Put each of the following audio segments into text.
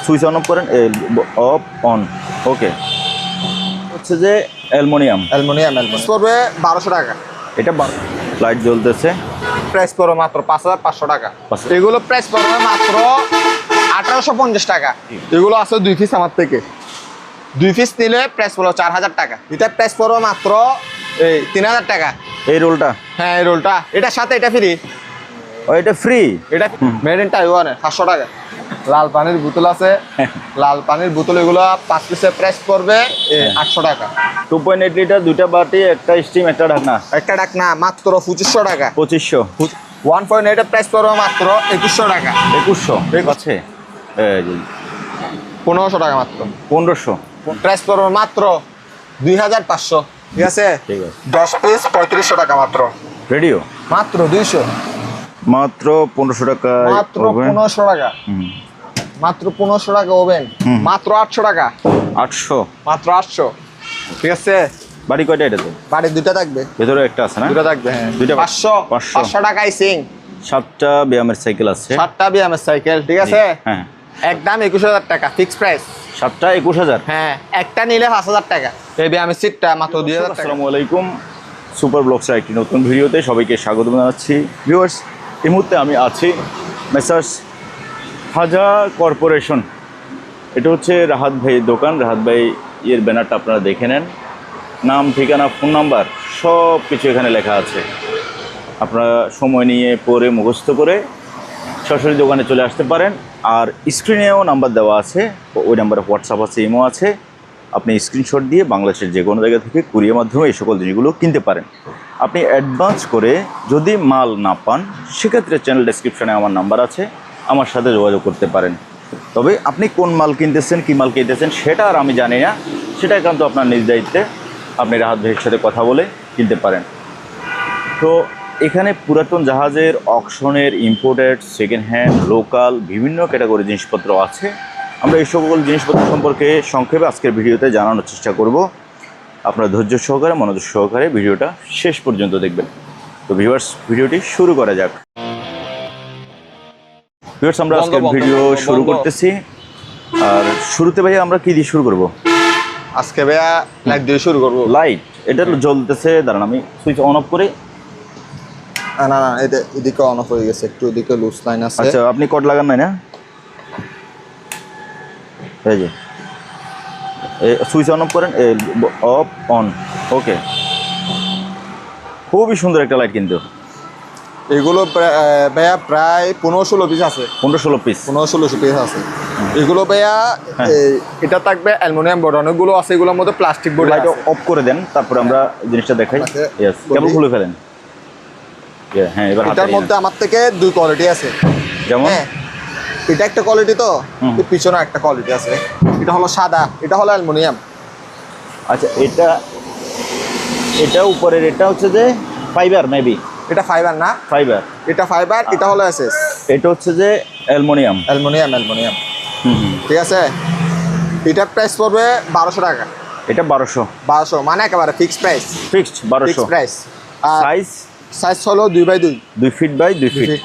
Switch on of করেন, of on. ওকে, হচ্ছে যে অ্যালুমিনিয়াম পড়বে 1200 টাকা। এটা লাইট জ্বলতেছে, প্রাইস পড়বে মাত্র 5500 টাকা। এগুলো প্রাইস পড়বে মাত্র 1850 টাকা। এগুলো আছে 2 পিস আমার থেকে, 2 পিস নিলে প্রাইস পড়বে 4000 টাকা। এটা প্রাইস পড়বে মাত্র 3000 টাকা। এই রোলটা, হ্যাঁ এই রোলটা, এটার সাথে এটা ফ্রি। ও এটা ফ্রি, এটা মেড ইন তাইওয়ানে 700 টাকা। লাল পানির বোতল আছে, লাল পানির বোতল এগুলো 5 পিসের প্রাইস পড়বে 800 টাকা। 2.8 লিটার, 2টা বাটি, একটা স্টিম, একটা ঢাকনা। একটা ঢাকনা মাত্র 2500 টাকা। 2500। 1.8 এর প্রাইস পড়বে মাত্র 2100 টাকা। 2100 আছে, 1500 টাকা মাত্র। 1500 প্রাইস পড়বে মাত্র 2500। ঠিক আছে, ঠিক আছে। 10 পিস 3500 টাকা মাত্র। রেডিও মাত্র 200, মাত্র 1500 টাকা, মাত্র 1500 টাকা, মাত্র 1500 টাকা ওভেন, মাত্র 800 টাকা। 800, মাত্র 800। ঠিক আছে, বাড়ি কয়টা এটাতে? বাড়ি দুইটা থাকবে, ভেতরে একটা আছে না? দুইটা থাকবে, হ্যাঁ। দুইটা 500 টাকায় সিং। 7টা ব্যায়ামের সাইকেল আছে, 7টা বিএমএস সাইকেল। ঠিক আছে, হ্যাঁ। একদম 21000 টাকা ফিক্স প্রাইস। 7টা 21000। হ্যাঁ, একটা নিলে 5000 টাকা। এই বিএমএস সিটটা মাত্র 2000 টাকা। আসসালামু আলাইকুম, সুপার ব্লগসের একটি নতুন ভিডিওতে সবাইকে স্বাগত জানাচ্ছি। ভিউয়ার্স, এই মুহূর্তে আমি আছি মেসার্স হাজা কর্পোরেশন। এটা হচ্ছে রাহাত ভাইয়ের দোকান। রাহাত ভাই এর ব্যানারটা আপনারা দেখে নেন, নাম, ঠিকানা, ফোন নাম্বার সব কিছু এখানে লেখা আছে। আপনারা সময় নিয়ে পড়ে মুখস্থ করে সরাসরি দোকানে চলে আসতে পারেন। আর স্ক্রিনেও নাম্বার দেওয়া আছে, ওই নাম্বারে হোয়াটসঅ্যাপ আছে, ইমো আছে। আপনি স্ক্রিনশট দিয়ে বাংলাদেশের যে কোনো জায়গা থেকে কুরিয়ার মাধ্যমে এই সকল জিনিসগুলো কিনতে পারেন। আপনি অ্যাডভান্স করে যদি মাল না পান, সেক্ষেত্রে চ্যানেল ডেসক্রিপশনে আমার নাম্বার আছে, আমার সাথে যোগাযোগ করতে পারেন। তবে আপনি কোন মাল কিনতেছেন, কী মাল কিনতেছেন সেটা আর আমি জানি না, সেটা একান্ত আপনার নিজ দায়িত্বে আপনি রাহাত ভাইয়ের সাথে কথা বলে কিনতে পারেন। তো এখানে পুরাতন জাহাজের, অকশনের, ইম্পোর্টেড, সেকেন্ড হ্যান্ড, লোকাল বিভিন্ন ক্যাটাগরি জিনিসপত্র আছে। আমরা এই সকল জিনিসপত্র সম্পর্কে সংক্ষেপে আজকের ভিডিওতে জানানোর চেষ্টা করব। আপনারা ধৈর্য সহকারে, মনোযোগ সহকারে ভিডিওটা শেষ পর্যন্ত দেখবেন। তো ভিউয়ার্স, ভিডিওটি শুরু করা যাক। ভিউয়ার্স, আমরা আজকের ভিডিও শুরু করতেছি। আর শুরুতে ভাই আমরা কি দিয়ে শুরু করব? আজকে ভাইয়া লাইট দিয়ে শুরু করবো। লাইট এটা জ্বলতেছে, দাঁড়ান আমি সুইচ অন অফ করে। না না, এটা এদিকে অন অফ হয়ে গেছে, একটু এদিকে লুজ লাইন আছে। আচ্ছা, আপনি কট লাগান নাই না? এই যে সুইচ অন অফ করেন, অফ অন। ওকে, খুবই সুন্দর একটা লাইট কিন্তু। এগুলো ভাইয়া প্রায় 15-16 পিস আছে। 15-16 পিস, 15-16 পিস আছে। এগুলো ভাইয়া এটা থাকবে অ্যালুমিনিয়াম বোর্ড, অনেকগুলো আছে, এগুলোর মধ্যে প্লাস্টিক বোর্ড। লাইট অফ করে দেন, তারপরে আমরা জিনিসটা দেখাই। ইয়েস, কেবল খুলে ফেলেন। হ্যাঁ, এবার এটার মধ্যে আমার থেকে 2 কোয়ালিটি আছে। যেমন এটা একটা কোয়ালিটি, তো পিছনে একটা কোয়ালিটি আছে। এটা হলো সাদা, এটা হলো অ্যালুমিনিয়াম। আচ্ছা, এটা উপরের এটা হচ্ছে যে ফাইবার, মেবি এটা ফাইবার না, ফাইবার। এটা ফাইবার, এটা হলো এসএস। এটা হচ্ছে যে অ্যালুমিনিয়াম। অ্যালুমিনিয়াম। ঠিক আছে, এটার প্রাইস পড়বে 1200 টাকা। এটা 1200 মানে একেবারে fixed price. Fixed 1200 price. Size হলো 2x2, 2 ফিট বাই 2 ফিট।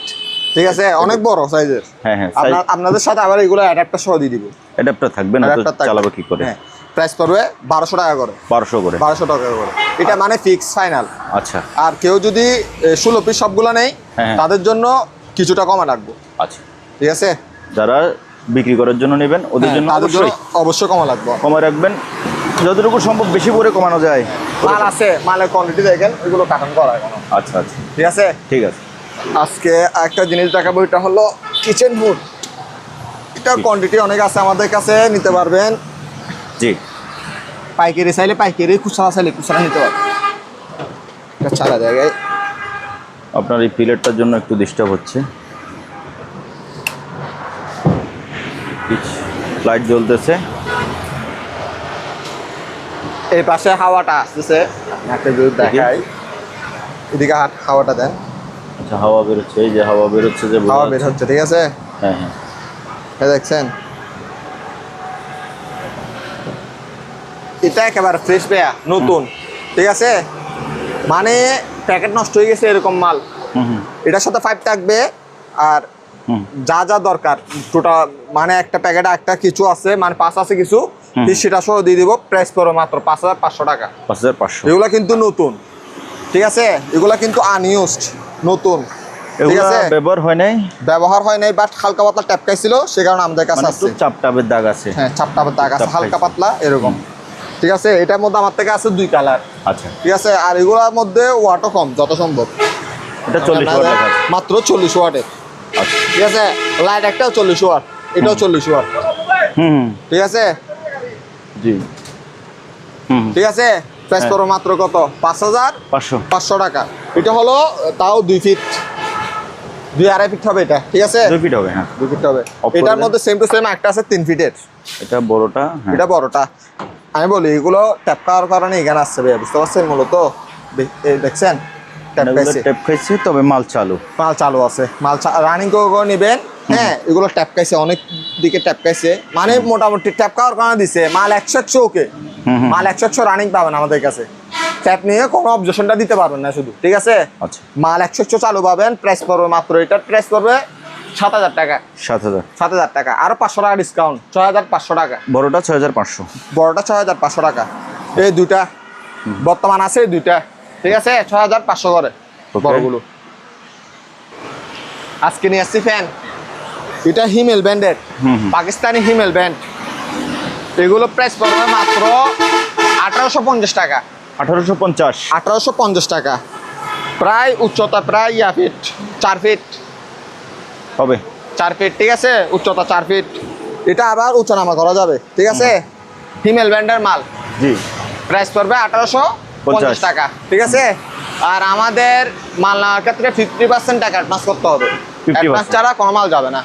ঠিক আছে, অনেক বড় সাইজের। হ্যাঁ হ্যাঁ, আপনাদের সাথে আবার এগুলো অ্যাডাপ্টার সহ দিয়ে দিব। অ্যাডাপ্টার থাকবে না তো চালাবো কি করে? হ্যাঁ, প্রাইস পড়বে 1200 টাকা করে। 1200 করে, 1200 টাকা করে। এটা মানে ফিক্স ফাইনাল। আচ্ছা। আর কেউ যদি 16 পিস সবগুলো নেই, তাদের জন্য কিছুটা কমা রাখবো। আচ্ছা, ঠিক আছে। যারা বিক্রি করার জন্য নেবেন ওদের জন্য অবশ্যই কমা লাগবে, কমা রাখবেন যতটুকু সম্ভব, বেশি করে কমানো যায়। মাল আছে, মালের কোয়ান্টিটি দেখেন, ওইগুলো কাটান করা এখনো। আচ্ছা আচ্ছা, ঠিক আছে ঠিক আছে। আজকে একটা জিনিস দেখাবো, এটা হলো কিচেন হুড। এটা কোয়ান্টিটি অনেক আছে আমাদের কাছে, নিতে পারবেন। জি, পাইকারি চাইলে পাইকারি, খুচরা চাইলে খুচরা নিতে পারবেন। এটা ছাড়া জায়গায় আপনার এই প্লেটটার জন্য একটু ডিস্টার্ব হচ্ছে। লাইট জ্বলতেছে, এই পাশে হাওয়াটা আসতেছে, একটা যদি দেখাই, এদিকে হাওয়াটা দেন। আচ্ছা, হাওয়া বেরোচ্ছে, এই যে হাওয়া বেরোচ্ছে, যে হাওয়া বের হচ্ছে। ঠিক আছে, হ্যাঁ হ্যাঁ, দেখছেন এটা একেবারে ফ্রেশ পেয়া, নতুন। ঠিক আছে, মানে প্যাকেট নষ্ট হয়ে গেছে এরকম মাল। এটার সাথে 5 থাকবে, আর যা যা দরকার টোটাল মানে একটা প্যাকেটে একটা কিছু আছে মানে পাঁচ আছে কিছু সেটা সহ দিয়ে দিব। প্রাইস পড়বে মাত্র 5500 টাকা। 5500। এগুলা কিন্তু নতুন, ঠিক আছে, এগুলা কিন্তু আনইউজড নতুন, ঠিক আছে, ব্যবহার হয় নাই বাট হালকা পাতলা ট্যাপকাইছিল সে কারণে আমাদের কাছে মানে আছে। চাপটাবের দাগ আছে, হ্যাঁ চাপটাবের দাগ আছে হালকা পাতলা এরকম, ঠিক আছে। এটার মধ্যে আমার থেকে আছে 2 কালার। আচ্ছা ঠিক আছে, আর এগুলোর মধ্যে ওয়াটও কম যত সম্ভব। এটা 40 ওয়াট লেখা আছে। মাত্র 40 ওয়াটের। আচ্ছা ঠিক আছে, লাইট একটাও 40 ওয়াট, এটাও 40 ওয়াট। ঠিক আছে জি ঠিক আছে। প্রাইস করো মাত্র কত? 5500 টাকা। এটা হলো তাও 2 ফিট 2.5 ফিট হবে এটা, ঠিক আছে 2 ফিট হবে। হ্যাঁ 2 ফিট হবে। এটার মধ্যে সেম টু সেম একটা আছে 3 ফিটের। এটা বড়টা, এটা বড়টা। আমি বলি এগুলো ট্যাপ খাওয়ার কারণে এখানে আসছে ভাইয়া, বুঝতে পারছেন? মূলত দেখছেন ট্যাপ খাইছে, তবে মাল চালু আছে, রানিং করে নেবেন। হ্যাঁ এগুলো ট্যাপ খাইছে, অনেক দিকে ট্যাপ খাইছে, মানে মোটামুটি ট্যাপ খাওয়ার কারণে দিছে। মাল 100 ওকে, মাল 100 রানিং পাবেন আমাদের কাছে। ট্যাপ নিয়ে কোনো অবজেকশনটা দিতে পারবেন না শুধু, ঠিক আছে। আচ্ছা মাল 100 চালু পাবেন। প্রাইস পড়বে মাত্র, এটার প্রাইস পড়বে 7000 টাকা। 7000 টাকা, আরো 500 টাকা ডিসকাউন্ট, 6500 টাকা। বড়টা 6500, বড়টা 6500 টাকা। এই দুইটা বর্তমান আছে, এই দুইটা, ঠিক আছে 6500 করে বড়গুলো। আজকে নিয়ে আসছি ফ্যান, এটা হিমেল ব্র্যান্ডের, পাকিস্তানি হিমেল ব্র্যান্ড। এগুলো প্রাইস পড়বে মাত্র 1850 টাকা। 1850 টাকা। প্রায় উচ্চতা প্রায় 4 ফিট হবে, 4 ফিট, ঠিক আছে, উচ্চতা 4 ফিট। এটা আবার উচ্চনামা করা যাবে, ঠিক আছে। হিমেল ব্র্যান্ডের মাল, জি। প্রাইস পড়বে 1850 টাকা, ঠিক আছে। আর আমাদের মাল নেওয়ার ক্ষেত্রে 50% টাকা অ্যাডভান্স করতে হবে, অ্যাডভান্স ছাড়া কোনো মাল যাবে না,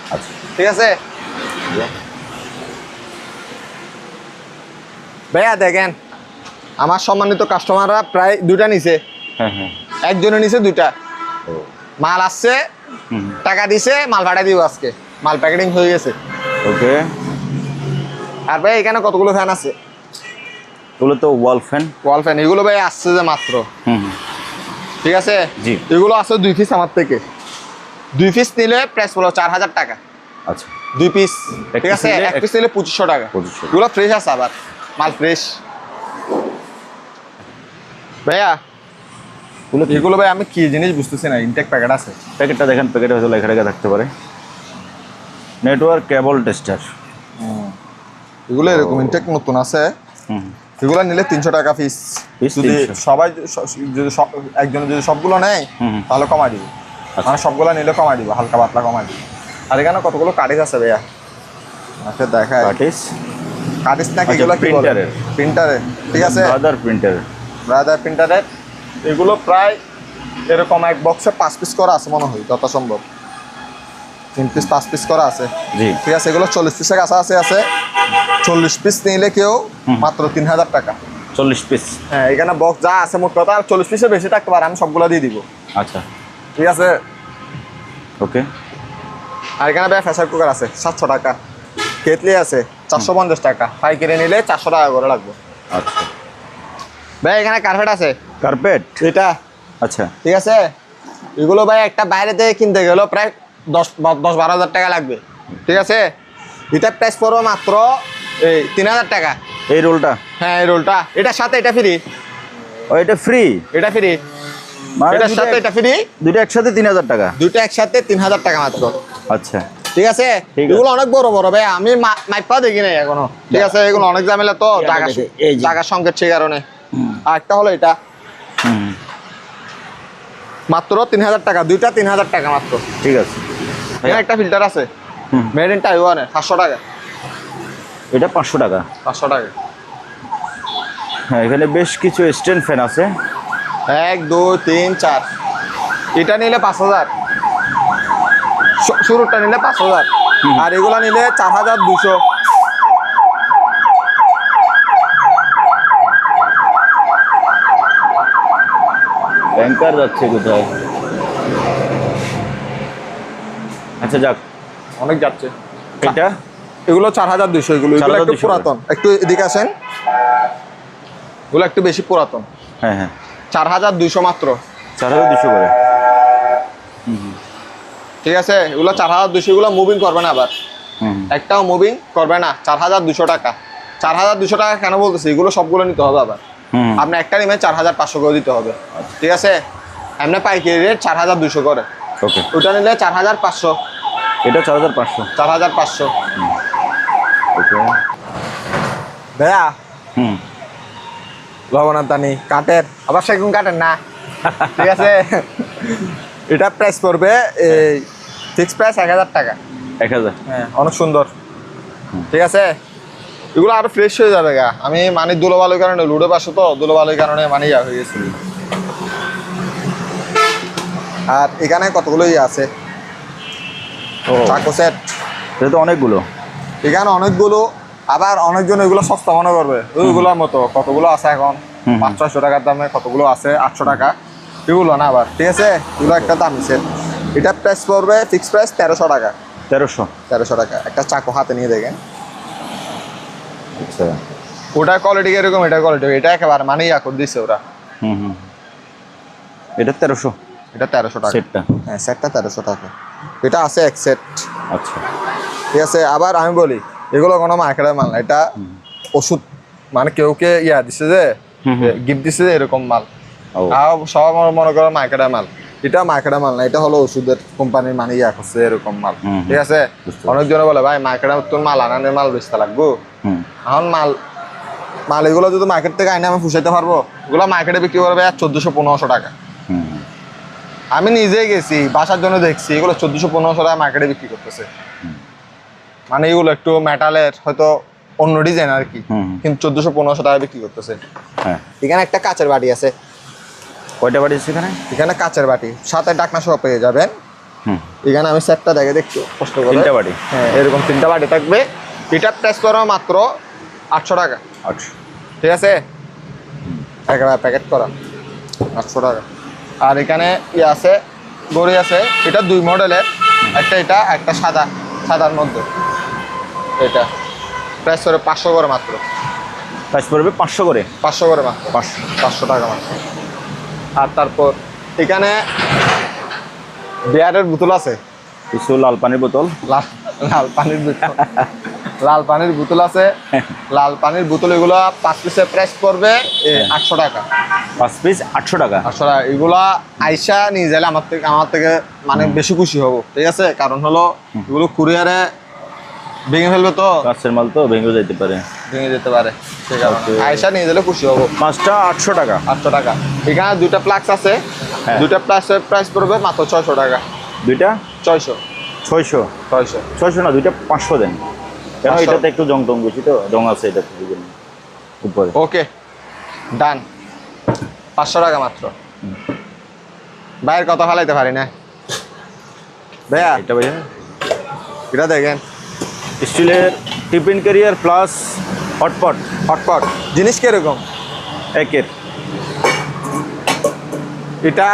ঠিক আছে ভাইয়া। দেখেন আমার সম্মানিত কাস্টমাররা প্রায় 2টা নিছে, একজনে নিছে 2টা। মাল আসছে, টাকা দিছে, মাল ভাড়া দিব আজকে, মাল প্যাকেটিং হয়ে গেছে। ওকে। আর ভাই এখানে কতগুলো ফ্যান আছে? এগুলো তো ওয়াল ফ্যান। এগুলো ভাই আসছে যে মাত্র, ঠিক আছে জি। এগুলো আছে 2 পিস আমার থেকে। 2 পিস নিলে প্রাইস হলো 4000 টাকা। আচ্ছা 2 পিস, ঠিক আছে। 1 পিস নিলে 2500 টাকা। এগুলো ফ্রেশ আছে, আবার মাল ফ্রেশ ভাইয়া। এগুলো ভাই আমি কি জিনিস বুঝতেছি না। ইনটেক প্যাকেট আছে, প্যাকেটটা দেখেন, প্যাকেটে হয়তো লেখা থাকতে পারে নেটওয়ার্ক কেবল টেস্টার। এগুলো এরকম ইনটেক নতুন আছে। এগুলো নিলে 300 টাকা পিস। যদি সবাই যদি একজন যদি সবগুলো নেয় তাহলে কমাই দিব, মানে সবগুলো নিলে কমাই দিব, হালকা পাতলা কমাই দিব। আর এখানে কতগুলো কাটিস আছে ভাইয়া, আচ্ছা দেখায়। কাটিস নাকি এগুলো? প্রিন্টারে, ঠিক আছে, ব্রাদার প্রিন্টারের। এগুলো প্রায় এরকম এক বক্সে 5 পিস করা আছে মনে হয়, যত সম্ভব 3 পিস 5 পিস করা আছে, ঠিক আছে। এগুলো 40 পিসের কাছাকাছি আছে। 40 পিস নিলে কেউ মাত্র 3000 টাকা। 40 পিস, হ্যাঁ এখানে বক্স যা আছে মোট কথা 40 পিসের বেশি থাকতে পারে, আমি সবগুলো দিয়ে দিব। আচ্ছা ঠিক আছে ওকে। আর এখানে ভাই প্রেসার কুকার আছে 700 টাকা। কেটলি আছে 450 টাকা। পাইকারি নিলে 400 টাকা করে লাগবে। আচ্ছা ভাই এখানে কার্পেট আছে, কার্পেট এটা, আচ্ছা ঠিক আছে। এগুলো ভাই একটা বাইরে থেকে কিনতে গেলেও প্রায় 10-12 হাজার টাকা লাগবে, ঠিক আছে। এটা প্রাইস পড়বে মাত্র এই 3000 টাকা। এই রোলটা? হ্যাঁ এই রোলটা, এটার সাথে এটা ফ্রি। ও এটা ফ্রি? এটা ফ্রি, এটার সাথে এটা ফ্রি। দুটো একসাথে 3000 টাকা? দুটো একসাথে 3000 টাকা মাত্র। আচ্ছা ঠিক আছে। এগুলো অনেক বড় বড় ভাই, আমি মাইপা দেখি নাই এখনো, ঠিক আছে। এগুলো অনেক ঝামেলা তো, জায়গা সংকেত সেই কারণে। আর একটা হলো এটা, মাত্র 3000 টাকা। দুইটা 3000 টাকা মাত্র, ঠিক আছে। এখানে একটা ফিল্টার আছে মেড ইন তাইওয়ানের 500 টাকা। এটা 500 টাকা? 500 টাকা। হ্যাঁ এখানে বেশ কিছু স্ট্যান্ড ফ্যান আছে, 1 2 3 4। এটা নিলে 5000, শুরুটা নিলে 5000, আর এগুলা নিলে 4200। ব্যাংকার যাচ্ছে কোথায়? আচ্ছা যাক, অনেক যাচ্ছে। এটা এগুলো 4200। এগুলো একটু পুরাতন, একটু এদিকে আসেন। এগুলো একটু বেশি পুরাতন। হ্যাঁ হ্যাঁ 4200 মাত্র। 4200 করে। ঠিক আছে, এগুলো 4200, এগুলো মুভিং করবে না আবার, একটাও মুভিং করবে না। 4200 টাকা। 4200 টাকা কেন বলতেছি, এগুলো সবগুলো নিতে হবে আবার। আপনি একটা নিমে 4500 করে দিতে হবে, ঠিক আছে। এমনি পাইকারি রেট 4200 করে। ওকে, ওটা নিলে 4500। এটা 4500। 4500। ওকে। ভাইয়া লবণাদানি কাঠের, আবার সেগুন কাঠের না, ঠিক আছে। এটা প্রাইস পড়বে এই ফিক্স প্রাইস 1000 টাকা। 1000? হ্যাঁ, অনেক সুন্দর, ঠিক আছে। এগুলো আরো ফ্রেশ হয়ে যাবে গা। আমি মানে ধুলোবালুর কারণে লুডো পাশে তো ধুলোবালুর কারণে মানে ইয়া হয়ে গেছে। আর এখানে কতগুলো ইয়ে আছে, চাকু সেট, এটা তো অনেকগুলো। এখানে অনেকগুলো, আবার অনেকজন এগুলো সস্তা মনে করবে। ওইগুলোর মতো কতগুলো আছে এখন 500-600 টাকার দামে, কতগুলো আছে 800 টাকা, এগুলো না আবার, ঠিক আছে। এগুলো একটা দামি সেট। এটা প্রাইস পড়বে ফিক্স প্রাইস 1300 টাকা। 1300 টাকা। একটা চাকু হাতে নিয়ে দেখেন। আচ্ছা, ওটা কোয়ালিটি এরকম, এটা কোয়ালিটি, এটা একেবারে মানে ইয়া করে দিচ্ছে ওরা। এটা 1300। এটা 1300 টাকা সেটটা? হ্যাঁ, সেটটা 1300 টাকা। এটা আছে এক সেট। আচ্ছা, ঠিক আছে। আবার আমি বলি, এগুলো কোনো মার্কেটের মাল না, এটা ওষুধ, মানে কেউকে ইয়া দিচ্ছে যে, গিফট দিচ্ছে যে, এরকম মাল। সব মনে করো মার্কেটের মাল। এটা মার্কেটের মাল না, এটা হলো ওষুধের কোম্পানির মানে ইয়া করছে এরকম মাল, ঠিক আছে। অনেকজনে বলে ভাই মার্কেটের তোর মাল আনানের মাল বেচতে লাগবো। এখন মাল এগুলো যদি মার্কেট থেকে আইনে আমি পুষাইতে পারবো? এগুলো মার্কেটে বিক্রি করবে 1400-1500 টাকা। আমি নিজেই গেছি, বাসার জন্য দেখছি, এগুলো 1400-1500 টাকা মার্কেটে বিক্রি করতেছে। মানে এগুলো একটু মেটালের, হয়তো অন্য ডিজাইন আর কি, কিন্তু 1400-1500 টাকা বিক্রি করতেছে। এখানে একটা কাচের বাটি আছে। কয়টা বাটি আছে এখানে? এখানে কাচের বাটি, সাথে ডাকনা সহ পেয়ে যাবেন। এখানে আমি সেটটা দেখে দেখছি কষ্ট করে। 3টা বাটি? হ্যাঁ, এরকম 3টা বাটি থাকবে। এটা প্রাইস করো মাত্র 800 টাকা। 800, ঠিক আছে, একেবারে প্যাকেট করা 800 টাকা। আর এখানে ইয়ে আছে, গড়ি আছে। এটা 2 মডেলের, একটা এটা, একটা সাদার মধ্যে। এটা প্রাইস করে 500 করে মাত্র। প্রাইস পড়বে 500 করে? 500 করে মাত্র, 500 টাকা মাত্র। আর তারপর এখানে বিয়ারের বোতল আছে, কিছু লাল পানির বোতল। লাল পানির বোতল, লাল পানির বোতল আছে। লাল পানির বোতল এগুলো 5 পিসের প্রাইস পড়বে 800 টাকা। 5 পিস 800 টাকা? 800 টাকা। এগুলা আইসা নিয়ে যাইলে আমার থেকে মানে বেশি খুশি হব, ঠিক আছে। কারণ হলো এগুলো কুরিয়ারে ভেঙে ফেলবে তো, কাছের মাল তো ভেঙে যেতে পারে, ঠিক আছে। আইসা নিয়ে গেলে খুশি হবো। 5টা 800 টাকা? 800 টাকা। এখানে 2টা প্লাক্স আছে, 2টা প্লাক্সের প্রাইস পড়বে মাত্র 600 টাকা। 2টা 600? 600 না, 2টা 500 দেন। কেন, এটাতে একটু জং টং বেশি তো, জং আছে এটা উপরে। ওকে, ডান। 500 টাকা মাত্র। বাইরের কথা ফালাইতে পারি না ভাইয়া। এটা ভাইয়া, এটা দেখেন, স্টিলের টিফিন ক্যারিয়ার প্লাস হটপট। জিনিস কিরকম? একের। এটা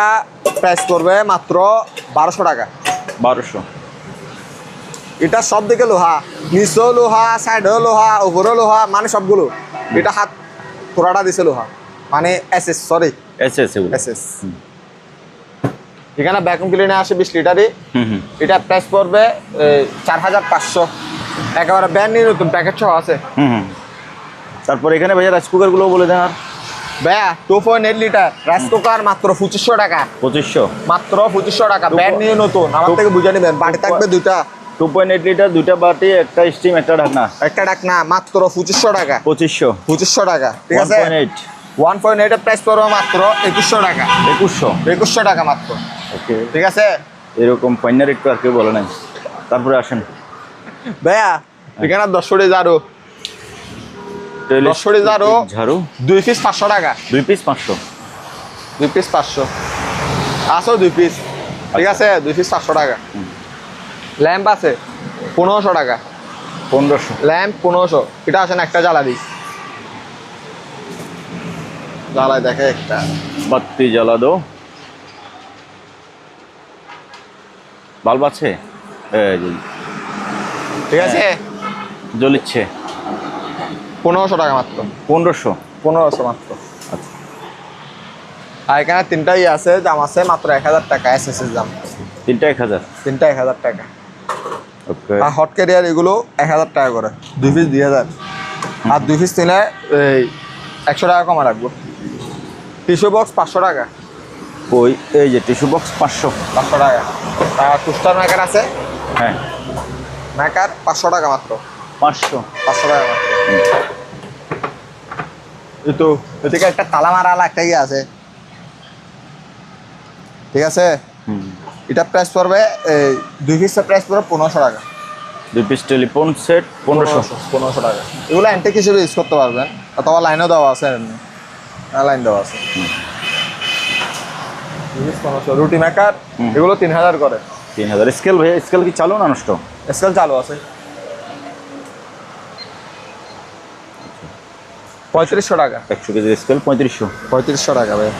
প্রাইস করবে মাত্র 1200 টাকা। 1200? এটা সব দিকে লোহা, নিচেও লোহা, সাইডেও লোহা, উপরেও লোহা, মানে সবগুলো। এটা হাত পুরাটা দিছে লোহা, মানে এসএস, সরি এসএস। এখানে ভ্যাকুম ক্লিনার আসে 20 লিটারই। এটা প্রাইস পড়বে 4500, একেবারে ব্র্যান্ড নিউ নতুন, প্যাকেট সহ আছে। তারপর এখানে ভাইয়া রাইস কুকার গুলো বলে দেন। আর ভাইয়া 2.8 লিটার রাইস কুকার মাত্র 2500 টাকা। 2500? মাত্র 2500 টাকা, ব্র্যান্ড নিউ নতুন। আমার থেকে বুঝে নেবেন। বাটি থাকবে 2টা। 2.8 লিটার, 2টা বাটি, একটা স্টিম, একটা ঢাকনা। মাত্র 2500 টাকা। 2500 টাকা, ঠিক আছে। 1.8 এর প্রাইস পড়বে মাত্র 2100 টাকা। 2100 টাকা মাত্র। ওকে, ঠিক আছে। এরকম পাইনা রেট তো আর কেউ বলে নাই। তারপরে আসেন ভাইয়া, এখানে 10 ঝাড়ু, 10 ঝাড়ু 2 পিস 500 টাকা। 2 পিস 500? 2 পিস 500 আসো, 2 পিস, ঠিক আছে। 2 পিস 500 টাকা। ল্যাম্প আছে 1500 টাকা। 1500? ল্যাম্প 1500। এটা আসেন একটা জ্বালাই দেখে, একটা বাতি জ্বালা দো। বাল্ব আছে? ঠিক আছে, জ্বলিচ্ছে। 1500 টাকা মাত্র। 1500 মাত্র। আচ্ছা। আর এখানে 3টা আছে, দাম আছে মাত্র 1000 টাকা, এসএস এর দাম। তিনটা 1000। তিনটা 1000 টাকা। ওকে। আর হট ক্যারিয়ার এগুলো 1000 টাকা করে, 2 পিস 2000। আর 2 পিস নিলে এই 100 টাকা কমা রাখবো। টিস্যু বক্স 500 টাকা। ওই এই যে টিস্যু বক্স 500 টাকা। আর টুস্টার মেকার আছে, হ্যাঁ মেকার 500 টাকা মাত্র। 500 টাকা মাত্র। এই তো এদিকে একটা তালা মারা একটা কি আছে, ঠিক আছে। এটা প্রাইস পড়বে 2 পিসের প্রাইস পড়বে 1500 টাকা। 2 পিস টেলিফোন সেট 1500 টাকা। এগুলো অ্যান্টিক হিসেবে ইউজ করতে পারবেন, অথবা লাইনও দেওয়া আছে, এমনি লাইন দেওয়া আছে। রুটি মেকার এগুলো 3000 করে। 3000। স্কেল ভাই, স্কেল কি চালু না নষ্ট? স্কেল চালু আছে। 3500 টাকা। 100 কেজির স্কেল 3500 টাকা ভাই।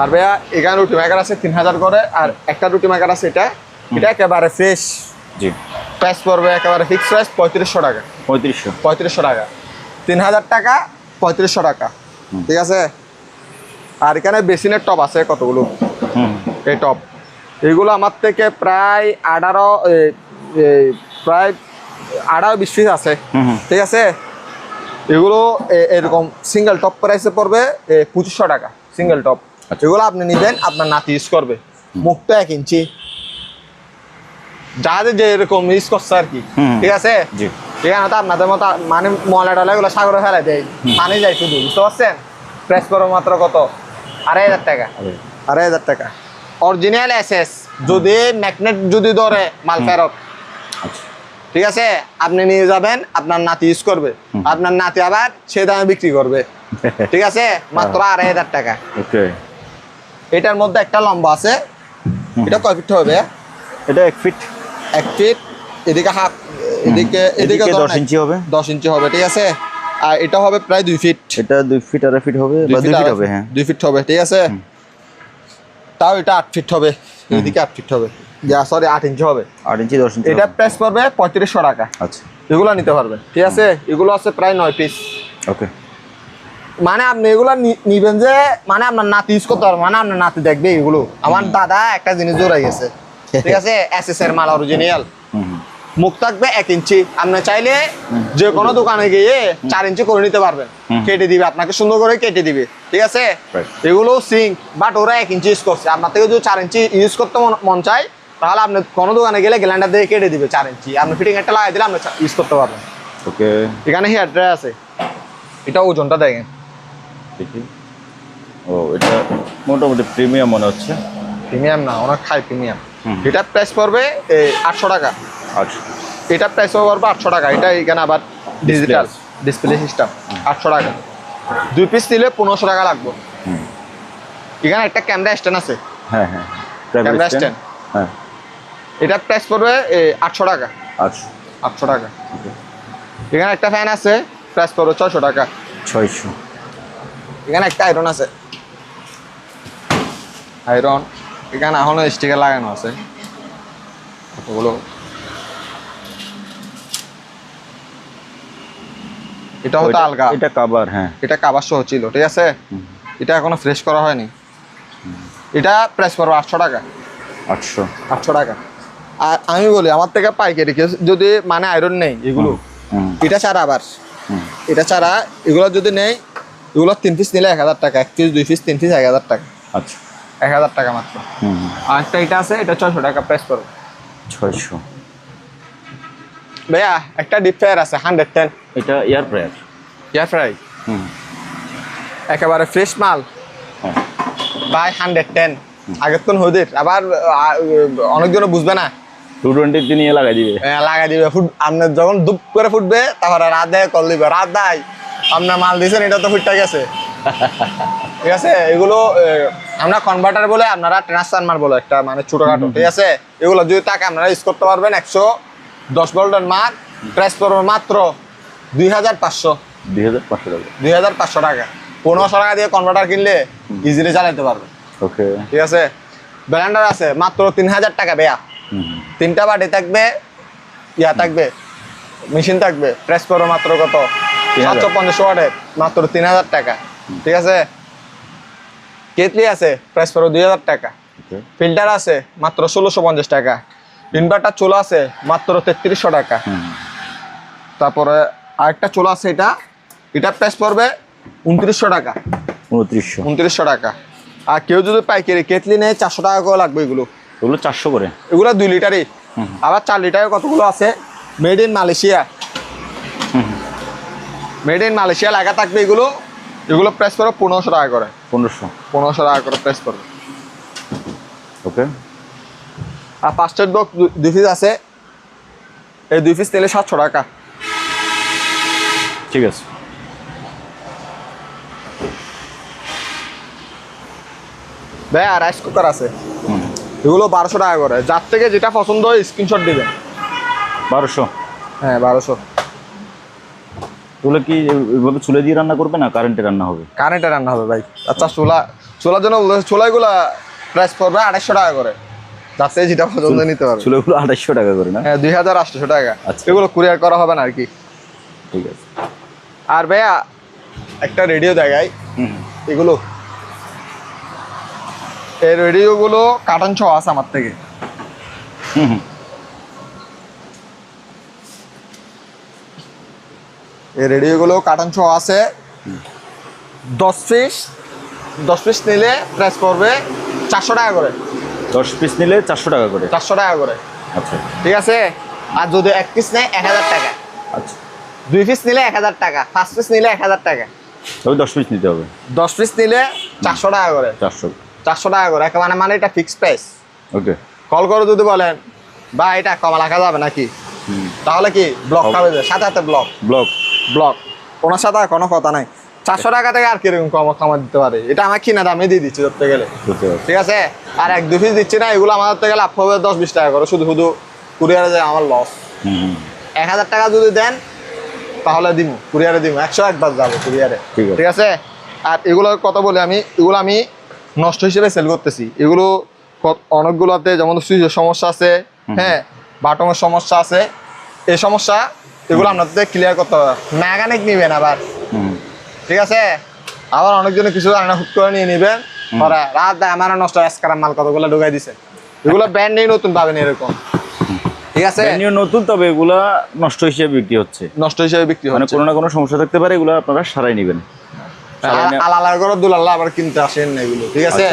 আর ভাইয়া এখানে রুটি মেকার আছে 3000 করে। আর একটা রুটি মেকার আছে, এটা একেবারে ফ্রেশ। জি। প্রাইস পড়বে একেবারে ফিক্স প্রাইস 3500 টাকা। 3500 টাকা। 3000 টাকা 3500 টাকা, ঠিক আছে। আর এখানে বেসিনের টপ আছে কতগুলো, এই টপ এইগুলো আমার থেকে প্রায় 18-20 পিস আছে, ঠিক আছে। এগুলো এরকম সিঙ্গেল টপ প্রাইসে পড়বে 2500 টাকা সিঙ্গেল টপ। এগুলো আপনি নিবেন, আপনার নাতি ইউজ করবে। মুখটা 1 ইঞ্চি, যাদের যে এরকম ইউজ করছে আর কি, ঠিক আছে। এখানে তো আপনাদের মতো মানে ময়লা টলা এগুলো সাগরে ফেলা দেয়, পানি যায় শুধু, বুঝতে পারছেন। প্রাইস পড়বে মাত্র কত, 2500 টাকা। 2500 টাকা অরিজিনাল এসএস। যদি ম্যাগনেট যদি ধরে মাল ফেরত, ঠিক আছে। আপনি নিয়ে যাবেন, আপনার নাতি ইউজ করবে, আপনার নাতি আবার সে দামে বিক্রি করবে, ঠিক আছে। মাত্র 2500 টাকা। এটার মধ্যে একটা লম্বা আছে, এটা কয় ফিট হবে? এটা 1 ফিট। 1 ফিট, এদিকে হাফ, এদিকে 10 ইঞ্চি হবে। 10 ইঞ্চি হবে, ঠিক আছে। আর এটা হবে প্রায় 2 ফিট। এটা 2 ফিট আর ফিট হবে, বা 2 ফিট হবে, হ্যাঁ 2 ফিট হবে, ঠিক আছে। তাও এটা 8 ফিট হবে, এদিকে 8 ফিট হবে, সরি 8 ইঞ্চি হবে। 8 ইঞ্চি 10 ইঞ্চি। এটা প্রাইস পড়বে 3500 টাকা। আচ্ছা, এগুলো নিতে পারবেন, ঠিক আছে। এগুলো আছে প্রায় 9 পিস। ওকে। মানে আপনি এগুলো নিবেন যে, মানে আপনার নাতি ইউজ করতে পারবেন, মানে আপনার নাতি দেখবে এগুলো। আমার দাদা একটা জিনিস জোড়াই গেছে, ঠিক আছে। এসএস এর মাল অরিজিনাল, মুখ থাকবে 1 ইঞ্চি। আপনি চাইলে যে কোনো দোকানে গিয়ে 4 ইঞ্চি করে নিতে পারবেন, কেটে দিবে আপনাকে, সুন্দর করে কেটে দিবে, ঠিক আছে। এগুলো সিঙ্ক, বাট ওরা 1 ইঞ্চি ইউজ করছে। আপনার থেকে যদি 4 ইঞ্চি ইউজ করতে মন চায়, তাহলে আপনি কোনো দোকানে গেলে গ্যালান্ডার দিয়ে কেটে দিবে 4 ইঞ্চি। আপনি ফিটিং একটা লাগাই দিলে আপনি ইউজ করতে পারবেন, ওকে। এখানে হেয়ার ড্রায়ার আছে, এটা ওজনটা দেখেন। ও, এটা মোটামুটি প্রিমিয়াম মনে হচ্ছে। প্রিমিয়াম না, অনেক হাই প্রিমিয়াম। এটা প্রাইস পড়বে 800 টাকা। আচ্ছা, এটা প্রাইস পড়বে 800 টাকা। এটা এখানে আবার ডিজিটাল ডিসপ্লে সিস্টেম, 800 টাকা। 2 পিস নিলে 1500 টাকা লাগবে। এখানে একটা ক্যামেরা স্ট্যান্ড আছে, হ্যাঁ হ্যাঁ, ক্যামেরা স্ট্যান্ড, হ্যাঁ। এটা প্রাইস পড়বে 800 টাকা। আচ্ছা, 800 টাকা। এখানে একটা ফ্যান আছে, প্রাইস পড়বে 600 টাকা। 600। এখানে একটা আয়রন আছে, আয়রন। এখানে এখনো স্টিকার লাগানো আছে কতগুলো। এটা হতো আলগা, এটা কভার, হ্যাঁ এটা কভার সহ ছিল, ঠিক আছে। এটা এখনো ফ্রেশ করা হয়নি। এটা প্রাইস পড়বে 800 টাকা। 800 টাকা। আর আমি বলি, আমার থেকে পাইকারি কেউ যদি মানে আয়রন নেই এগুলো, এটা ছাড়া আবার এটা ছাড়া এগুলো যদি নেই, এগুলো 3 পিস নিলে 1000 টাকা। 1 পিস 2 পিস 3 পিস 1000 টাকা। আচ্ছা, 1000 টাকা মাত্র। আর একটা এটা আছে, এটা 600 টাকা প্রাইস পড়বে। 600। ভাইয়া একটা ডিপ ফ্রায়ার আছে 110। এটা এয়ার ফ্রায়ার। এয়ার ফ্রাই, একেবারে ফ্রেশ মাল বাই 110। আগের তো হদির আবার অনেকজন বুঝবে না, 220 নিয়ে লাগাই দিবে, লাগাই দিবে। আপনার যখন দুপ করে ফুটবে, তারপরে রাত দেয় কল দিবে, রাত দেয় আপনার মাল দিয়েছেন, এটা তো ফুটটা গেছে, ঠিক আছে। এগুলো আমরা কনভার্টার বলে, আপনারা ট্রান্সফরমার বলে একটা, মানে ছোটখাটো, ঠিক আছে। এগুলো যদি তাকে আপনারা ইউজ করতে পারবেন। 110 ভোল্টের মাল, প্রাইস পড়বে মাত্র 2500। 2500 টাকা। 2500 টাকা। 1500 টাকা দিয়ে কনভার্টার কিনলে ইজিলি চালাতে পারবে, ওকে, ঠিক আছে। ব্লেন্ডার আছে মাত্র 3000 টাকা ভাইয়া। 3টা বাটি থাকবে, ইয়া থাকবে, মেশিন থাকবে। প্রেস করো মাত্র কত, 750 ওয়াটের, মাত্র 3000 টাকা, ঠিক আছে। কেটলি আছে, প্রেস করো 2000 টাকা। ওকে ফিল্টার আছে মাত্র 1650 টাকা। ইনভার্টার চুলা আছে মাত্র 3300 টাকা। তারপরে আরেকটা চুলা আছে, এটা প্রাইস পড়বে 2900 টাকা। 2900 টাকা। আর কেউ যদি পাইকারি কেটলি নেয় 400 টাকা করে লাগবে। এগুলো 400 করে। এগুলো 2 লিটারই। আবার 4 লিটারের কতগুলো আছে made in Malaysia. Made in Malaysia লাগা থাকবে। এগুলো প্রাইস পড়বে 1500 টাকা করে। 1500 টাকা করে প্রাইস পড়বে। ওকে। আর ফাস্টেড বক্স 2 পিস আছে, এই 2 পিস নিলে 700 টাকা। ঠিক আছে। ভাই আর রাইস কুকার আছে, এগুলো 1200 টাকা করে। যার থেকে যেটা পছন্দ হয় স্ক্রিনশট দিবেন। 1200? হ্যাঁ 1200। এগুলো কি এইভাবে চুলে দিয়ে রান্না করবে না কারেন্টে রান্না হবে? কারেন্টে রান্না হবে ভাই। আচ্ছা চুলার জন্য চুলাগুলো প্রাইস পড়বে 250 টাকা করে। যার থেকে যেটা পছন্দ নিতে পারবে। চুলাগুলো 250 টাকা করে না? হ্যাঁ 2800 টাকা। আচ্ছা। এগুলো কুরিয়ার করা হবে না আর কি। ঠিক আছে। আর ভাইয়া একটা রেডিও দেখাই। এগুলো এই রেডিওগুলো কার্টন সহ আছে আমার থেকে। এই রেডিওগুলো কার্টন সহ আছে। 10 পিস নিলে প্রাইস পড়বে 400 টাকা করে। 10 পিস নিলে 400 টাকা করে? 400 টাকা করে। আচ্ছা ঠিক আছে। আর যদি 1 পিস নেয় 1000 টাকা। আচ্ছা। 2 পিস নিলে 1000 টাকা। 5 পিস নিলে 1000 টাকা। তবে 10 পিস নিতে হবে। 10 পিস নিলে 400 টাকা করে। 400 টাকা করে একেবারে, মানে এটা ফিক্সড প্রাইস। ওকে। কল করে যদি বলেন বা এটা কমা রাখা যাবে নাকি, তাহলে কি ব্লক খাবে, সাথে সাথে ব্লক ওনার সাথে কোনো কথা নাই। 400 টাকা থেকে আর কিরকম কমা দিতে পারে? এটা আমার কিনা দামে দিয়ে দিচ্ছি ধরতে গেলে। ঠিক আছে। আর 1-2 পিস দিচ্ছি না, এগুলো আমার থেকে লাভ হবে 10-20 টাকা করে। শুধু কুরিয়ারে যায় আমার লস। 1000 টাকা যদি দেন তাহলে দিব, কুরিয়ারে দিব। 101 বার যাবে কুরিয়ারে। ঠিক আছে। আর এগুলোর কথা বলে এগুলো আমি নষ্ট হিসেবে সেল করতেছি। এগুলো অনেকগুলোতে যেমন সুইচের সমস্যা আছে, হ্যাঁ বাটনের সমস্যা আছে। এই সমস্যা এগুলো আপনাদের ক্লিয়ার করতে হবে। মেকানিক নিবেন আবার। ঠিক আছে। আবার অনেকজনে কিছু জানে না, হুট করে নিয়ে নিবেন। রাত দেয় আমার নষ্ট স্ক্র্যাপ মাল কতগুলো ঢুকাই দিছে। এগুলো ব্র্যান্ড নিয়ে নতুন পাবেন এরকম। ঠিক আছে। নতুন, তবে এগুলা নষ্ট হিসেবে বিক্রি হচ্ছে। মানে কোনো না কোনো সমস্যা থাকতে পারে, এগুলো আপনারা সারাই নেবেন। আলাদা করে দুলাল্লা আবার কিনতে আসেন না এগুলো। ঠিক আছে।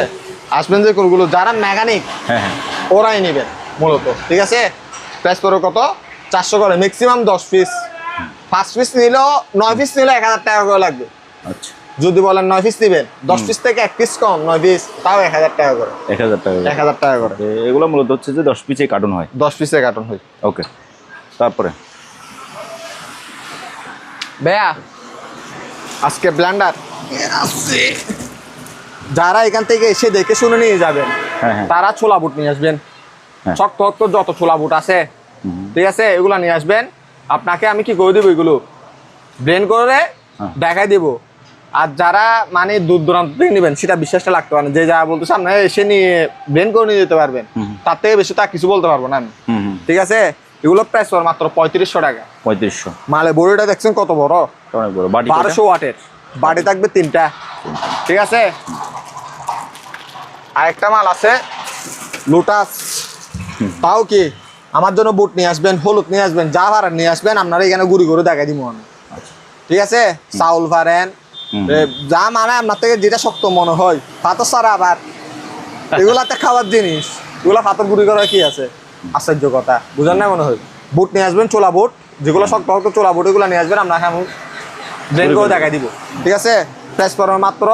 আসবেন যে কোনগুলো যারা মেকানিক, হ্যাঁ ওরাই নেবেন মূলত। ঠিক আছে। প্রাইস পড়বে কত? 400 করে। Maximum 10 piece. 5 পিস নিলেও 9 পিস নিলে 1000 টাকা করে লাগবে। আচ্ছা। যদি বলেন 9 পিস নেবেন, 10 পিস থেকে 1 পিস কম, 9 পিস, তাও 1000 টাকা করে। 1000 টাকা করে। এগুলো মূলত হচ্ছে যে 10 পিসে কার্টুন হয়। 10 পিসে কার্টুন হয়। ওকে। তারপরে ভাইয়া আজকে ব্লেন্ডার যারা এখান থেকে এসে দেখে শুনে নিয়ে যাবেন, তারা ছোলা বুট নিয়ে আসবেন। শক্ত যত ছোলা বুট আছে, ঠিক আছে, এগুলো নিয়ে আসবেন। আপনাকে আমি কি করে দেবো, এগুলো ব্লেন্ড করে দেখাই দেব। আর যারা মানে দূর দূরান্ত থেকে নেবেন, সেটা বিশ্বাসটা লাগতে পারে। যে যা বলতেছে আপনারা এসে নিয়ে ব্লেন্ড করে নিয়ে যেতে পারবেন, তার থেকে বেশি তা কিছু বলতে পারবো না আমি। ঠিক আছে। এগুলো প্রাইস মাত্র 3500 টাকা। 3500। মালে বড়িটা দেখছেন কত বড়? অনেক বড়। 1200 ওয়াটের বাড়ি থাকবে 3টা। ঠিক আছে। আরেকটা মাল আছে লোটাস, তাও কি আমার জন্য বুট নিয়ে আসবেন, হলুদ নিয়ে আসবেন, যা ভাড়া নিয়ে আসবেন, আপনারা এখানে গুড়ি করে দেখাই দিব আমি। ঠিক আছে। চাউল ভারেন যা, মানে আপনার থেকে যেটা শক্ত মনে হয়, পাথর ছাড়া আবার এগুলাতে খাওয়ার জিনিস, এগুলা পাথর গুড়ি করা কি আছে? আশ্চর্য কথা, বুঝেন না মনে হয়। বুট নিয়ে আসবেন, চোলা বুট, যেগুলো শক্ত শক্ত চোলা বুট, এগুলো নিয়ে আসবেন, আমরা এখন ব্লেন্ড করে দেখাই দিব। ঠিক আছে। প্রাইস পড়বে মাত্র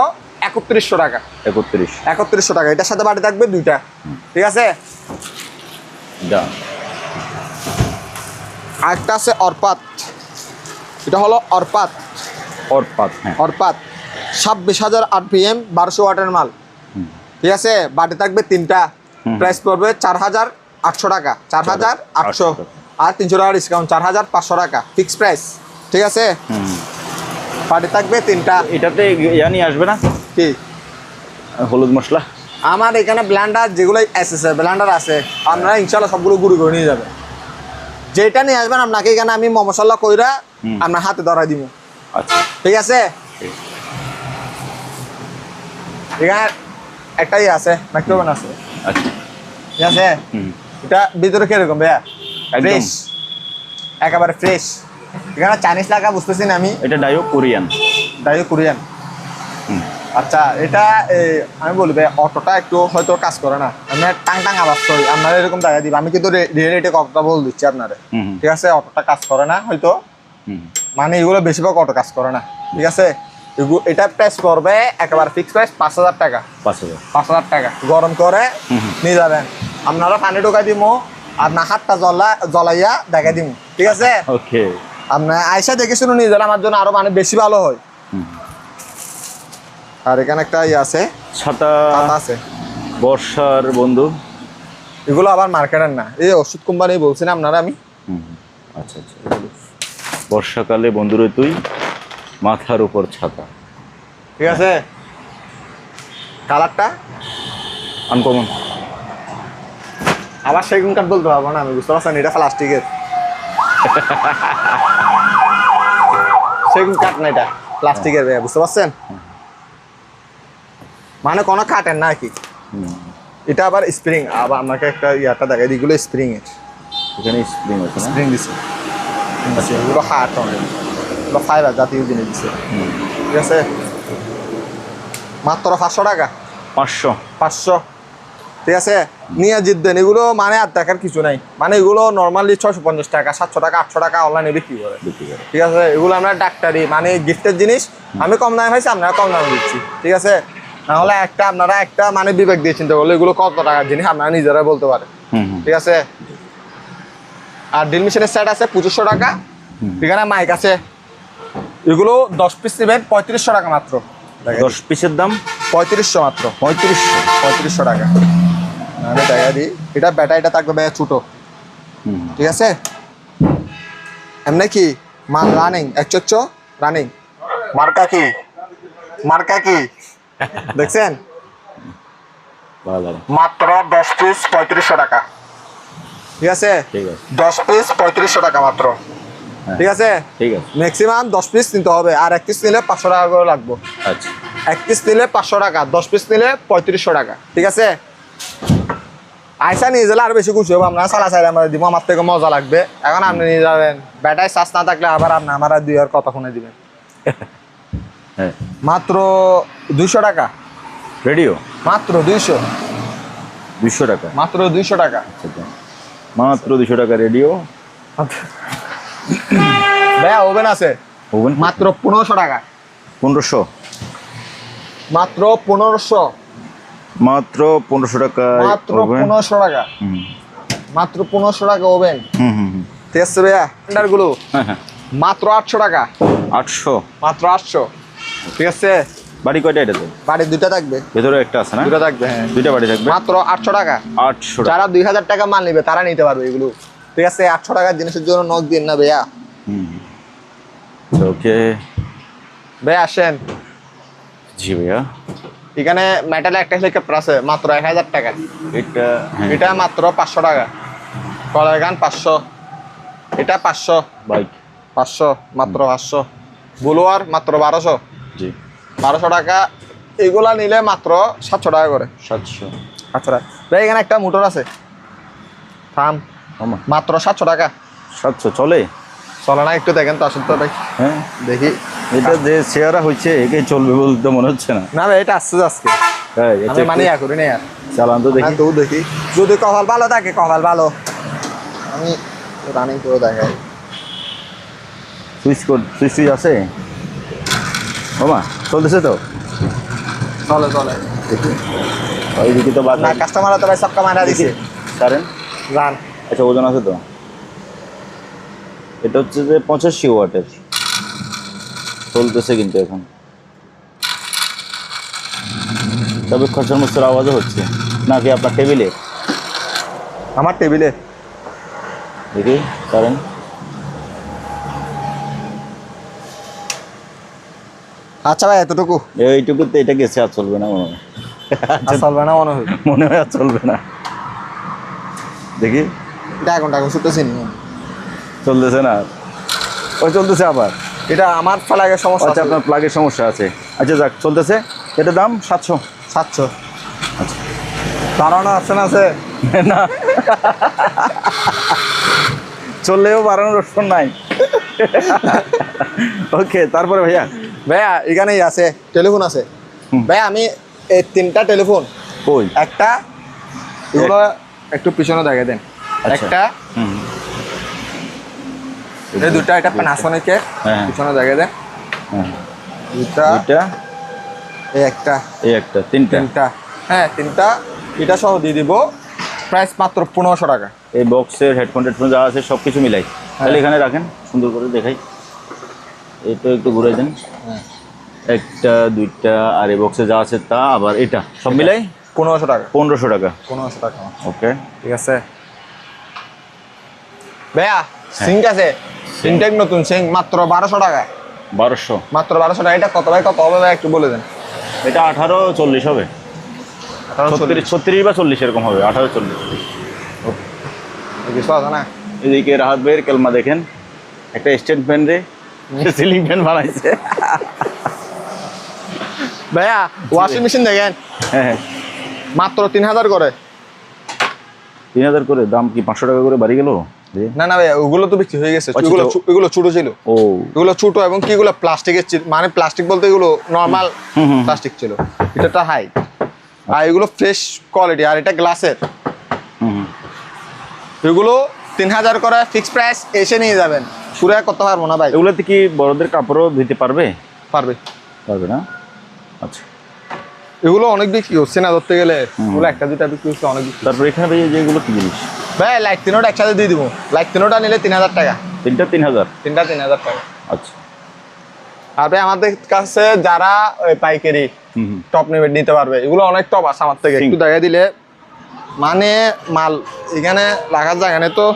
3100 টাকা। 3100 টাকা। এটার সাথে বাড়ি থাকবে 2টা। ঠিক আছে। আরেকটা আছে অরপাত। এটা হলো অরপাত। 26,000 RPM 1200 ওয়াটের মাল। ঠিক আছে। বাড়ি থাকবে 3টা। প্রাইস পড়বে 4800 টাকা। 4800 আর 300 টাকা ডিসকাউন্ট, 4500 টাকা ফিক্স প্রাইস। ঠিক আছে। বাড়ি থাকবে 3টা। এটাতে নিয়ে আসবে না কি হলুদ মশলা? আমার এখানে ব্লেন্ডার যেগুলো এসএসএর ব্লেন্ডার আছে, আপনারা ইনশাআল্লাহ সবগুলো গুঁড়ি করে নিয়ে যাবেন। যেটা নিয়ে আসবেন আপনাকে এখানে আমি মশলা কইরা আপনার হাতে ধরাই দিব। আচ্ছা। ঠিক আছে। এখানে একটাই আছে, মাইক্রোওভেন আছে। ঠিক আছে হুম। এটা ভিতরে কিরকম ভাইয়া একদম। ফ্রেশ একেবারে ফ্রেশ এখানে চাইনিজ লাগা বুঝতেছি না আমি এটা ডাইও কোরিয়ান। ডাইও কোরিয়ান হুম। আচ্ছা এটা আমি বলি ভাই অটোটা একটু হয়তো কাজ করে না আমি টাং টাং আওয়াজ করি আপনারা এরকম দেখা দিব আমি কিন্তু রিয়েলিটি কথা বলে দিচ্ছি আপনারা হুম। ঠিক আছে অটোটা কাজ করে না হয়তো হুম। মানে এগুলো বেশিরভাগ অটো কাজ করে না ঠিক আছে এটা প্রাইস পড়বে একেবারে ফিক্স প্রাইস 5,000 টাকা 5,000। 5,000 টাকা গরম করে হুম। নিয়ে যাবেন আপনারা পানি ঢোকা দিব আপনার হাতটা জ্বলাইয়া দেখা দিব ঠিক আছে ওকে। আপনার আয়সা দেখে শুনে নিয়ে যান আমার জন্য আরো মানে বেশি ভালো হয় হুম। আর এখানে একটা ইয়ে আছে ছাতা ছাতা আছে বর্ষার বন্ধু। এগুলো আবার মার্কেটের না এই ওষুধ কোম্পানি বলছি না আপনারা আমি হুম। আচ্ছা আচ্ছা। বর্ষাকালে বন্ধুরে তুই মাথার উপর ছাতা। ঠিক আছে কালারটা আনকমন। আবার সেগুন কাঠ বলতে পারবো না আমি বুঝতে পারছেন এটা প্লাস্টিকের সেগুন কাঠ না এটা প্লাস্টিকের ভাইয়া বুঝতে পারছেন মানে কোনো কাঠের না আর কি হুম। এটা আবার স্প্রিং আবার আমাকে একটা ইয়াটা দেখাই এগুলো স্প্রিং এর এখানে স্প্রিং আছে না? স্প্রিং দিছে এগুলো হার্ট অনেক এগুলো ফাইবার জাতীয় জিনিস দিছে হুম। ঠিক আছে মাত্র 500 টাকা 500। 500 ঠিক আছে নিয়ে জিতবেন এগুলো মানে আর দেখার কিছু নাই মানে এগুলো নর্মালি 650 টাকা 700 টাকা 800 টাকা অনলাইনে বিক্রি করে বিক্রি করে। ঠিক আছে এগুলো আমরা ডাক্তারি মানে গিফটের জিনিস আমি কম দামে পাইছি আপনারা কম দামে দিচ্ছি ঠিক আছে নাহলে আপনারা একটা মানে বিবেক দিয়ে চিন্তা করলে এগুলো কত টাকার জিনিস আপনারা নিজেরাই বলতে পারেন হুম। হুম। ঠিক আছে আর ড্রিল মেশিনের সেট আছে 2500 টাকা এখানে মাইক আছে এগুলো 10 পিস নেবেন 3500 টাকা মাত্র 10 পিসের দাম 3500 মাত্র 3500। 3500 টাকা আমি দেখা দিই এটা ব্যাটারিটা থাকবে ভাইয়া ছোটো হুম। ঠিক আছে এমনি কি মাল রানিং 100 রানিং মার্কা কি দেখছেন ভালো। মাত্র 10 পিস 3500 টাকা ঠিক আছে ঠিক আছে। 10 পিস 3500 টাকা মাত্র ঠিক আছে ঠিক আছে। ম্যাক্সিমাম 10 পিস নিতে হবে আর 1 পিস নিলে 500 টাকা করে লাগবে আচ্ছা। 1 পিস নিলে 500 টাকা 10 পিস নিলে 3500 টাকা ঠিক আছে আইসা নিয়ে গেলে আরো বেশি খুশি হবো আপনারা সালা চাইলে আমরা দিব আমার থেকে মজা লাগবে এখন আপনি নিয়ে যাবেন ব্যাটারি চার্জ না থাকলে আবার আপনি আমার আর 2 আর কথা শুনে দিবেন হ্যাঁ। মাত্র 200 টাকা রেডিও মাত্র 200 টাকা। মাত্র 200 টাকা আচ্ছা। মাত্র 200 টাকা রেডিও। ভাইয়া ওভেন আছে ওভেন মাত্র 1500 টাকা 1500। মাত্র 1500 মাত্র 1500 টাকা মাত্র ওভেন। 1500 টাকা হুম। মাত্র 1500 টাকা ওভেন হুম। হুম। হুম। ঠিক আছে ভাইয়া টেন্ডারগুলো হ্যাঁ হ্যাঁ। মাত্র 800 টাকা 800। মাত্র 800 ঠিক আছে বাড়ি কয়টা এটাতে? বাড়ি দুইটা থাকবে ভেতরে একটা আছে না? দুইটা থাকবে হ্যাঁ দুইটা বাড়ি থাকবে। মাত্র 800 টাকা 800 টাকা। যারা 2000 টাকা মাল নিবে তারা নিতে পারবে এগুলো ঠিক আছে 800 টাকার জিনিসের জন্য নক দিন না ভাইয়া হুম। ওকে। ভাইয়া আসেন জি ভাইয়া। এখানে মেটালে একটা হেলিকপ্টার আছে মাত্র 1000 টাকা এটা হ্যাঁ। এটা মাত্র 500 টাকা কলার গান 500 এটা 500 বাইক। 500 মাত্র 500 বুলোয়ার মাত্র 1200 জি। 1200 টাকা এগুলা নিলে মাত্র 700 টাকা করে 700। 700 টাকা ভাই এখানে একটা মোটর আছে থাম আমার মাত্র 700 টাকা 700 চলে? চলে না একটু দেখেন তো আসুন তো ভাই হ্যাঁ। দেখি এটা যে চেয়ারা হচ্ছে একে চলবে বলতে তো মনে হচ্ছে না। না ভাই এটা আসছে আজকে হ্যাঁ। আমি মানে ইয়া করি না আর চালান তো দেখি। হ্যাঁ, তো দেখি যদি কপাল ভালো থাকে কপাল ভালো আমি রানিং করে দেখাই সুইচ আছে মামা? চলতেছে তো? চলে চলে দেখি ওইদিকে তো বাদ না কাস্টমার তো ভাই সবকা মারা দিছে কারেন্ট। রান আচ্ছা ওজন আছে তো? এটা হচ্ছে যে 85 ওয়াটের চলতেছে কিন্তু এখন তবে খরচার মস্তর আওয়াজও হচ্ছে নাকি আপনার টেবিলে? আমার টেবিলে দেখি কারেন্ট। আচ্ছা ভাই এতটুকু এইটুকুতে এটা গেছে আর চলবে না মনে হয়। আর চলবে না মনে হয় মনে হয় আর চলবে না। দেখি ডাগুন শুনতেছি নি চলতেছে না। ওই চলতেছে আবার। এটা আমার ফ্লাগের সমস্যা আচ্ছা আপনার প্লাগের সমস্যা আছে। আচ্ছা যাক চলতেছে। এটার দাম 700। 700 আচ্ছা বাড়ানো অপশন আছে না, চললেও বাড়ানোর অপশন নাই। ওকে, তারপরে ভাইয়া ভাইয়া এখানেই আছে টেলিফোন আছে। ভাইয়া আমি এই 3টা টেলিফোন, কই একটা এগুলো একটু পিছনে দেখে দেন, আচ্ছা। একটা হুম, এই দুটা, এটা প্যানাসোনিকের, হ্যাঁ। পিছনে দেখে দেন হ্যাঁ, দুটা, এটা এই একটা, এই একটা, তিনটা। তিনটা, হ্যাঁ 3টা, এটা সহ দিয়ে দিব, প্রাইস মাত্র 1500 টাকা। এই বক্সের হেডফোন যা আছে সব কিছু মিলাই, তাহলে এখানে রাখেন, সুন্দর করে দেখাই। এটা একটু ঘুরে দেন, একটা দুইটা, আর এই বক্সে যা আছে তা, আবার এটা সব মিলাই 1500 টাকা, 1500 টাকা। 1500 টাকা। ওকে, ঠিক আছে ভাইয়া, সিঙ্ক আছে, সিনটেক নতুন সিঙ্ক মাত্র 1200 টাকা, 1200, মাত্র 1200 টাকা। এটা কত ভাই, কত হবে ভাই একটু বলে দেন। এটা 1840 হবে, 36 বা 40 এরকম হবে, 1840। কিছু আছে না? এদিকে রাহাত ভাইয়ের কেলমা দেখেন, একটা স্ট্যান্ড ফ্যান রে সিলিং ফ্যান বানাইছে। ভাইয়া ওয়াশিং মেশিন দেখেন, হ্যাঁ হ্যাঁ, মাত্র 3000 করে। 3000 করে দাম, কি 500 টাকা করে বাড়ি গেল? না না ভাইয়া, ওগুলো তো বিক্রি হয়ে গেছে, আচ্ছা, এগুলো তো- এগুলো ছোট ছিল, ও এগুলো ছোট, এবং কি এগুলো প্লাস্টিকের, মানে প্লাস্টিক বলতে এগুলো নর্মাল হুম। প্লাস্টিক ছিল, এটা হাই, আর এগুলো ফ্রেশ কোয়ালিটি, আর এটা গ্লাসের। হুম, এগুলো 3000 করে ফিক্স প্রাইস, এসে নিয়ে যাবেন, পুরো করতে পারবো না ভাই। এগুলোতে কি বড়দের কাপড়ও ধুতে পারবে? পারবে, পারবে না, আচ্ছা। এগুলো অনেক বিক্রি হচ্ছে না, ধরতে গেলে এগুলো একটা দুটা বিক্রি হচ্ছে, অনেক বিক্রি। তারপর এখানে ভাই যেগুলো কি জিনিস, ভাই লাইট তিনোটা একসাথে দিয়ে দিব, লাইট তিনোটা নিলে 3000 টাকা, 3000। তিনটা 3000 টাকা। আচ্ছা, আর ভাই আমাদের কাছে যারা ওই পাইকারি হুম, টপ নেবে নিতে পারবে, এগুলো অনেক টপ আছে আমার থেকে, একটু দেখা দিলে মানে মাল এখানে রাখার জায়গা নেই তো,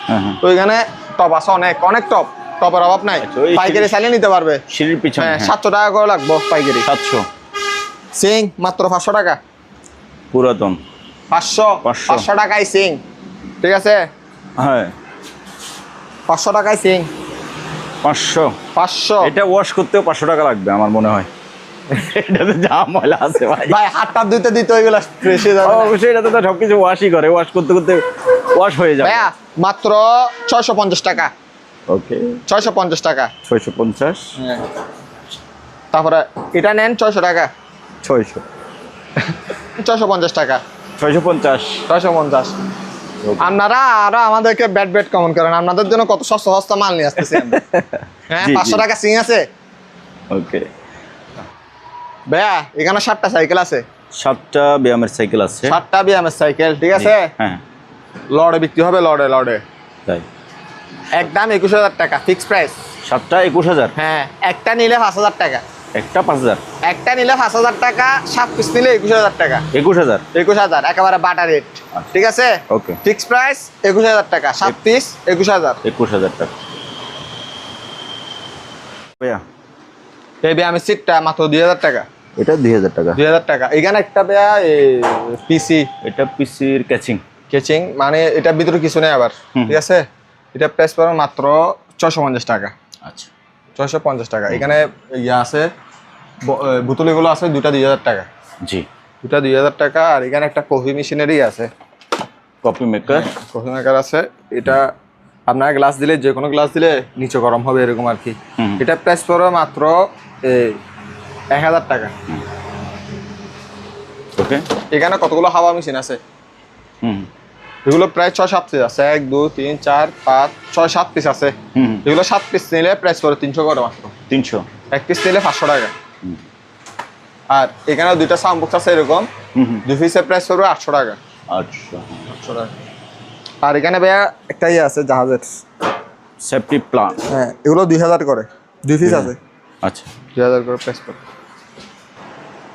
হ্যাঁ হ্যাঁ, তো এখানে টপ আছে অনেক অনেক টপ, টপের অভাব নাই, আচ্ছা, ওই পাইকারি চাইলে নিতে পারবে। সিঁড়ির পিছনে, হ্যাঁ হ্যাঁ, 700 টাকা করে লাগবো পাইকারি। 700, সিং মাত্র 500 টাকা, পুরাতন 500 টাকায় সিং, ঠিক আছে, হ্যাঁ, 500 টাকায় সিং, 500। 500। এটা ওয়াশ করতেও 500 টাকা লাগবে আমার মনে হয়। এটাতে যা ময়লা আছে ভাই, ভাই হাতটা ধুইতে দিতে ওইগুলো ফ্রেশ হয়ে যাবে না। অবশ্যই এটাতে তো সবকিছু ওয়াশই করে, ওয়াশ করতে করতে ওয়াশ হয়ে যাবে। ভাইয়া মাত্র 650 টাকা, ওকে, 650 টাকা। 650, তারপরে এটা নেন 600 টাকা, 600, 650 টাকা, 650। 650। আপনারা আরো আমাদেরকে ব্যাট কমন করেন, আপনাদের জন্য কত সস্তা সস্তা মাল নিয়ে আসতেছি আমরা। হ্যাঁ, জি, 500 জি। টাকা সিং আছে ওকে, ভাইয়া, এখানে 7টা সাইকেল আছে, 7টা ব্যায়ামের সাইকেল আছে। 7টা বিএমএস সাইকেল, ঠিক আছে, হ্যাঁ, লড়ে বিক্রি হবে, লড়ে তাই একদম 21000 টাকা ফিক্স প্রাইস। 7টা 21000, হ্যাঁ, একটা নিলে 5000 টাকা, একটা 5000, একটা নিলে 5000 টাকা, 7 পিস নিলে 21000 টাকা, 21000। 21000 একেবারে বাটা রেট, ঠিক আছে, ওকে, ফিক্স প্রাইস 21000 টাকা, 7 পিস 21000। 21000 টাকা। ভাইয়া এই বিএমএস সিটটা মাত্র 2000 টাকা, এটা 2000 টাকা। 2000 টাকা। এখানে একটা ভাইয়া পিসি এটা পিসির ক্যাচিং। কেচিং, মানে এটার ভিতরে কিছু নেই আবার, ঠিক আছে, এটা প্রাইস পড়ে মাত্র 650 টাকা, আচ্ছা, 650 টাকা। এখানে ইয়ে আছে, বোতলগুলো আছে, দুটা 2000 টাকা, জি, দুটা 2000 টাকা। আর এখানে একটা কফি মেশিনারি আছে, কপি মেকার। কফি মেকার আছে, এটা আপনার গ্লাস দিলে, যে কোনো গ্লাস দিলে নিচে গরম হবে এরকম আর কি। হুম। এটা প্রাইস পড়বে মাত্র 1000 টাকা। ওকে, এখানে কতগুলো হাওয়া মেশিন আছে, হুম এগুলো প্রায় 6-7 পিস আছে, 1 2 3 4 5 6 7 পিস আছে। হুম, এগুলো 7 পিস নিলে প্রাইস পড়ে 300 করে মাত্র, 300। 1 পিস নিলে 500 টাকা। হুম। আর এখানে দুইটা সাউন্ড বক্স আছে এরকম, হুম হুম, 2 পিসের প্রাইস পড়বে 800 টাকা, 800। 800 টাকা। আর এখানে ভাইয়া একটা ইয়ে আছে জাহাজের, সেফটি প্ল্যান। হ্যাঁ, এগুলো 2000 করে, 2 পিস আছে, আচ্ছা, 2000 করে প্রাইস পড়ে।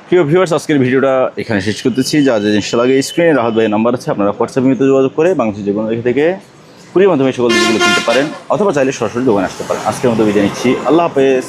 প্রিয় ভিউয়ার্স, আজকের ভিডিওটা এখানে শেষ করতেছি। যা যা জিনিসটা লাগে স্ক্রিনে রাহাত ভাইয়ের নাম্বার আছে, আপনারা হোয়াটসঅ্যাপে মতো যোগাযোগ করে বাংলাদেশের যে কোনো থেকে কুরিয়ার মাধ্যমে সকল জিনিসগুলো কিনতে পারেন, অথবা চাইলে সরাসরি দোকানে আসতে পারেন। আজকের মতো বিদায় নিচ্ছি, আল্লাহ হাফেজ।